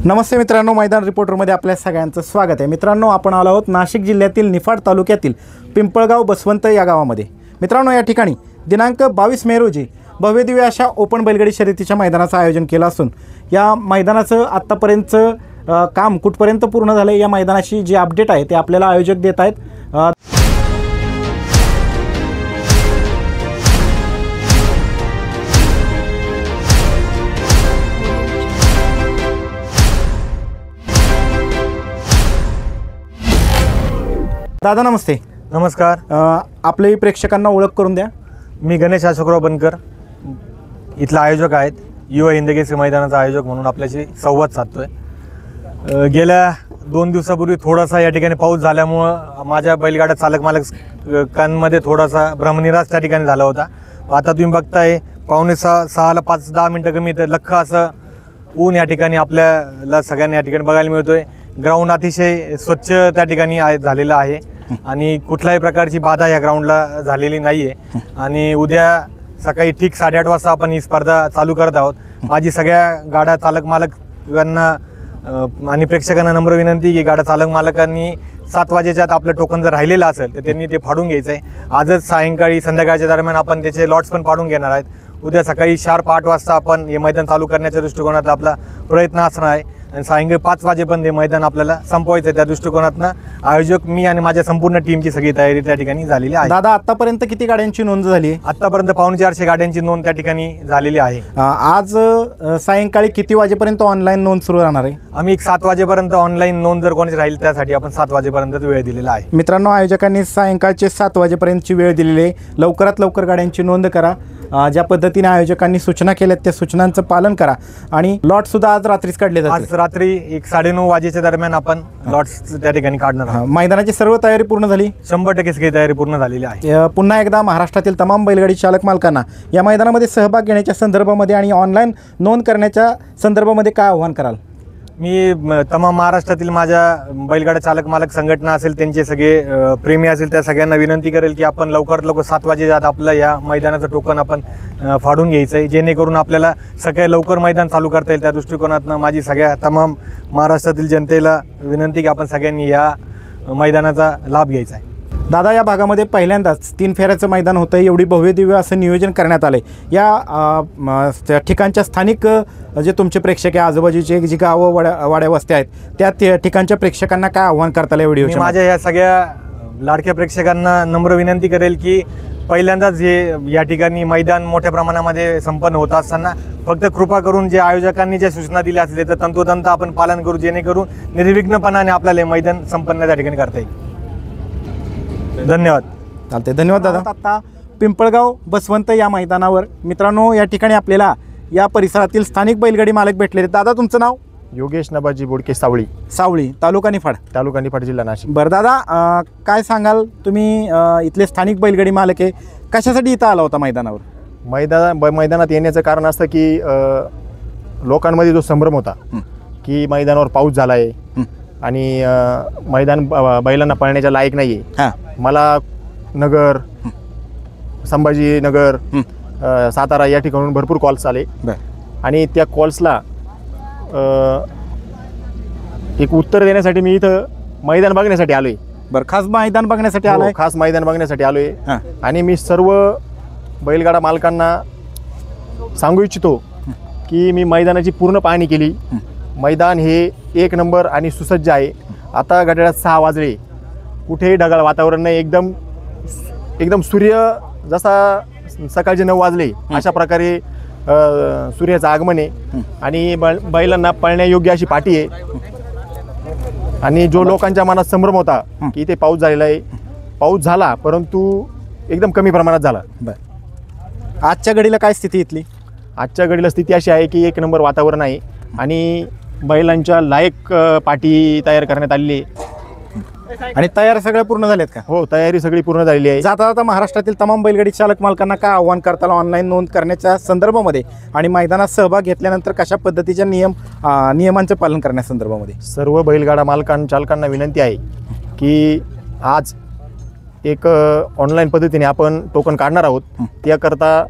नमस्ते मित्रांनो, मैदान रिपोर्टरमध्ये आपल्या सगळ्यांचं स्वागत आहे। मित्रांनो, आपण आलो आहोत नाशिक जिल्ह्यातील निफाड तालुक्यातील पिंपळगाव बसवंत या गावामध्ये। मित्रांनो, या ठिकाणी दिनांक 22 मे रोजी भव्यदिव्य अशा ओपन बैलगाडी शर्यतीच्या मैदानाचं आयोजन केलं असून या मैदानाचं आत्तापर्यंतचं काम कुठपर्यंत पूर्ण झालं या मैदानाची जी अपडेट आहे ते आपल्याला आयोजक देत आहेत। दादा नमस्ते। नमस्कार। आपल्याही प्रेक्षकांना ओळख करून द्या। मी गणेश अशोकराव बनकर, इथला आयोजक आहेत। युवा हिंदकेसरी मैदानाचा आयोजक म्हणून आपल्याशी संवाद साधतोय। गेल्या 2 दिवसापूर्वी थोडासा या ठिकाणी पाऊस झाल्यामुळं माझ्या बैलगाडा चालक मालकांमध्ये थोडासा भ्रमनिरास त्या ठिकाणी झाला होता। आता तुम्ही बघताय 5:45 ला 5-10 मिनटं कमी तर लख्ख असं ऊन या ठिकाणी आपल्याला सगळ्यांना या ठिकाणी बघायला मिळतोय। ग्राउंड अतिशय स्वच्छ त्या ठिकाणी झालेलं आहे आणि कुठल्याही प्रकारची बाधा या ग्राउंडला झालेली नाही आहे। आणि उद्या सकाळी ठीक 8:30 वाजता आपण ही स्पर्धा चालू करत आहोत। माझी सगळ्या गाडा चालक मालकांना आणि प्रेक्षकांना नम्र विनंती की गाडा चालक मालकांनी 7 वाजेच्या आत आपलं टोकन जर राहिलेलं असेल तर त्यांनी ते फाडून घ्यायचं आहे। आजच सायंकाळी संध्याकाळच्या दरम्यान आपण त्याचे लॉट्स पण फाडून घेणार आहेत। उद्या सकाळी शार्प 8 वाजता आपण हे मैदान चालू करण्याच्या दृष्टिकोनात आपला प्रयत्न असणार आहे आणि सायंकाळी 5 वाजेपर्यंत हे मैदान आपल्याला संपवायचं आहे। त्या दृष्टिकोनातनं आयोजक मी आणि माझ्या संपूर्ण टीमची सगळी तयारी त्या ठिकाणी झालेली आहे। दादा, आतापर्यंत किती गाड्यांची नोंद झाली आहे? आतापर्यंत 450 गाड्यांची नोंद त्या ठिकाणी झालेली आहे। आज सायंकाळी किती वाजेपर्यंत ऑनलाईन नोंद सुरू राहणार आहे? आम्ही 7 वाजेपर्यंत ऑनलाईन नोंद जर कोणी राहील त्यासाठी आपण 7 वाजेपर्यंत वेळ दिलेला आहे। मित्रांनो, आयोजकांनी सायंकाळचे 7 वाजेपर्यंतची वेळ दिलेली आहे। लवकरात लवकर गाड्यांची नोंद करा। ज्या पद्धतीने आयोजकांनी सूचना केल्यात त्या सूचनांचं पालन करा आणि लॉट सुद्धा आज रात्रीच काढले जातील। आज रात्री 9:30 वाजेच्या दरम्यान आपण लॉट्स त्या ठिकाणी काढणार आहोत। मैदानाची सर्व तयारी पूर्ण झाली? 100% सगळी तयारी पूर्ण झालेली आहे। पुन्हा एकदा महाराष्ट्रातील तमाम बैलगाडी चालक मालकांना या मैदानामध्ये सहभाग घेण्याच्या संदर्भामध्ये आणि ऑनलाईन नोंद करण्याच्या संदर्भामध्ये काय आव्हान कराल? मी तमाम महाराष्ट्रातील माझ्या बैलगाडा चालक मालक संघटना असेल, त्यांचे सगळे प्रेमी असेल, त्या सगळ्यांना विनंती करेल की आपण लवकरात लवकर 7 वाजेच्या आत आपलं या मैदानाचं टोकन आपण फाडून घ्यायचं आहे, जेणेकरून आपल्याला सकाळी लवकर मैदान चालू करता येईल। त्या दृष्टिकोनातनं माझी सगळ्या तमाम महाराष्ट्रातील जनतेला विनंती की आपण सगळ्यांनी या मैदानाचा लाभ घ्यायचा आहे। दादा, या भागामध्ये पहिल्यांदाच 3 फेऱ्याचं मैदान होतं। एवढी भव्य दिव्य असं नियोजन करण्यात आलं आहे। या ठिकाणच्या स्थानिक जे तुमचे प्रेक्षक आहे, आजूबाजूचे जी गावं वाड्या वस्त्या आहेत, त्या ठिकाणच्या प्रेक्षकांना काय आव्हान करता येईल व्हिडिओ? माझ्या या सगळ्या लाडक्या प्रेक्षकांना नम्र विनंती करेल की पहिल्यांदाच हे या ठिकाणी मैदान मोठ्या प्रमाणामध्ये संपन्न होत असताना फक्त कृपा करून जे आयोजकांनी ज्या सूचना दिल्या असतील तर तंतोतंत आपण पालन करू, जेणेकरून निर्विघ्नपणाने आपल्याला हे मैदान संपन्न त्या ठिकाणी करता येईल। धन्यवाद। चालते, धन्यवाद दादा। आता पिंपळगाव बसवंत या मैदानावर मित्रांनो या ठिकाणी आपल्याला या परिसरातील स्थानिक बैलगाडी मालक भेटले। दादा, तुमचं नाव? योगेश नबाजी बोडके, सावळी, तालुका निफाड, जिल्हा नाशिक। बरं दादा, काय सांगाल तुम्ही? इथले स्थानिक बैलगाडी मालक आहे, कशासाठी इथं आला होता मैदानावर? मैदानात येण्याचं कारण असतं की लोकांमध्ये जो संभ्रम होता की मैदानावर पाऊस झाला आहे आणि मैदान बैलांना पळण्याच्या लायक नाही आहे। मला नगर, संभाजीनगर, सातारा या ठिकाणून भरपूर कॉल्स आले आणि त्या कॉल्सला एक उत्तर देण्यासाठी मी इथं मैदान बघण्यासाठी आलोय। बरं, खास मैदान बघण्यासाठी आलोय? खास मैदान बघण्यासाठी आलोय आणि मी सर्व बैलगाडा मालकांना सांगू इच्छितो की मी मैदानाची पूर्ण पाहणी केली। मैदान हे 1 नंबर आणि सुसज्ज आहे। आता घड्याळात 6 वाजले, कुठेही ढगाळ वातावरण नाही, एकदम सूर्य जसा सकाळचे 9 वाजले अशा प्रकारे सूर्याचं आगमन आहे आणि बैलांना पळण्यायोग्य अशी पाटी आहे। आणि जो लोकांच्या मनात संभ्रम होता की इथे पाऊस झालेला आहे, पाऊस झाला परंतु एकदम कमी प्रमाणात झाला। आजच्या घडीला काय स्थिती इथली? आजच्या घडीला स्थिती अशी आहे की 1 नंबर वातावरण आहे आणि बैलांच्या लायक पाटी तयार करण्यात आलेली आहे। आणि तयार सगळ्या पूर्ण झाल्यात का? हो, तयारी सगळी पूर्ण झालेली आहे। जाता जाता महाराष्ट्रातील तमाम बैलगाडी चालक मालकांना काय आव्हान करताल ऑनलाईन नोंद करण्याच्या संदर्भामध्ये आणि मैदानात सहभाग घेतल्यानंतर कशा पद्धतीच्या नियमांचं पालन करण्याच्या संदर्भामध्ये? सर्व बैलगाडा चालकांना विनंती आहे की आज एक ऑनलाईन पद्धतीने आपण टोकन काढणार आहोत। त्याकरता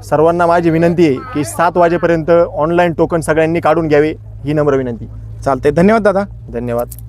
सर्वांना माझी विनंती आहे की 7 वाजेपर्यंत ऑनलाईन टोकन सगळ्यांनी काढून घ्यावे। ही नम्र विनंती. चालते. धन्यवाद दादा. धन्यवाद.